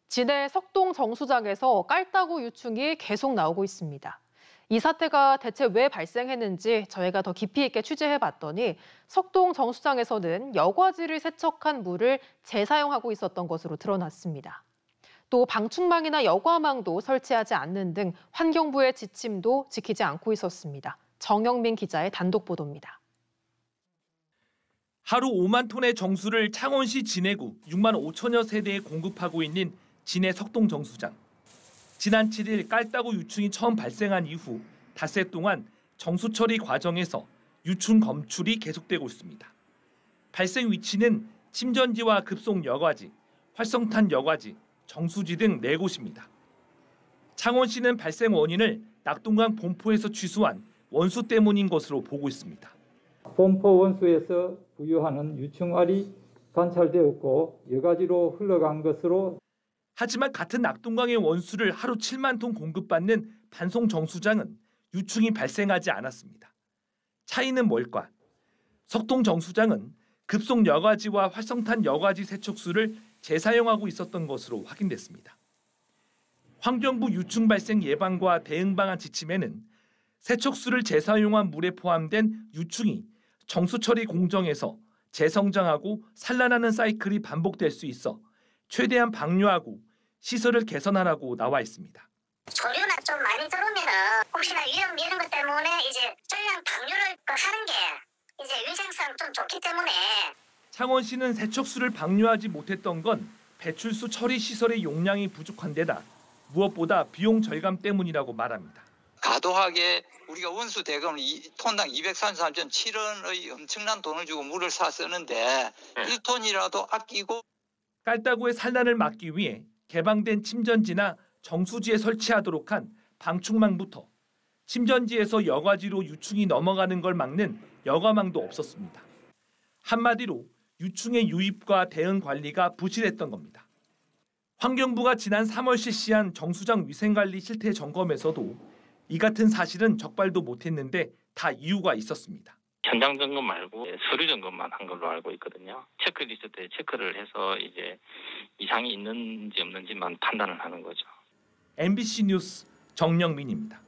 진해 석동 정수장에서 깔따구 유충이 계속 나오고 있습니다. 이 사태가 대체 왜 발생했는지 저희가 더 깊이 있게 취재해봤더니 석동 정수장에서는 여과지를 세척한 물을 재사용하고 있었던 것으로 드러났습니다. 또 방충망이나 여과망도 설치하지 않는 등 환경부의 지침도 지키지 않고 있었습니다. 정영민 기자의 단독 보도입니다. 하루 5만 톤의 정수를 창원시 진해구 6만 5천여 세대에 공급하고 있는 진해 석동 정수장. 지난 7일 깔따구 유충이 처음 발생한 이후 닷새 동안 정수 처리 과정에서 유충 검출이 계속되고 있습니다. 발생 위치는 침전지와 급속 여과지, 활성탄 여과지, 정수지 등 4곳입니다. 창원시는 발생 원인을 낙동강 본포에서 취수한 원수 때문인 것으로 보고 있습니다. 본포 원수에서 부유하는 유충알이 관찰되었고 여과지로 흘러간 것으로. 하지만 같은 낙동강의 원수를 하루 7만 톤 공급받는 반송 정수장은 유충이 발생하지 않았습니다. 차이는 뭘까? 석동 정수장은 급속 여과지와 활성탄 여과지 세척수를 재사용하고 있었던 것으로 확인됐습니다. 환경부 유충 발생 예방과 대응 방안 지침에는 세척수를 재사용한 물에 포함된 유충이 정수 처리 공정에서 재성장하고 산란하는 사이클이 반복될 수 있어 최대한 방류하고 시설을 개선하라고 나와 있습니다. 조류나 좀 많이 들어오면은 혹시나 위험 이런 것 때문에 이제 전량 방류를 하는 게 이제 위생상 좀 좋기 때문에. 창원시는 세척수를 방류하지 못했던 건 배출수 처리 시설의 용량이 부족한 데다 무엇보다 비용 절감 때문이라고 말합니다. 과도하게 우리가 원수 대금을 톤당 233.7원의 엄청난 돈을 주고 물을 사 쓰는데 1톤이라도 아끼고. 깔따구의 산란을 막기 위해 개방된 침전지나 정수지에 설치하도록 한 방충망부터 침전지에서 여과지로 유충이 넘어가는 걸 막는 여과망도 없었습니다. 한마디로 유충의 유입과 대응 관리가 부실했던 겁니다. 환경부가 지난 3월 실시한 정수장 위생관리 실태 점검에서도 이 같은 사실은 적발도 못했는데 다 이유가 있었습니다. 현장 점검 말고 서류 점검만 한 걸로 알고 있거든요. 체크리스트에 체크를 해서 이제 이상이 있는지 없는지만 판단을 하는 거죠. MBC 뉴스 정영민입니다.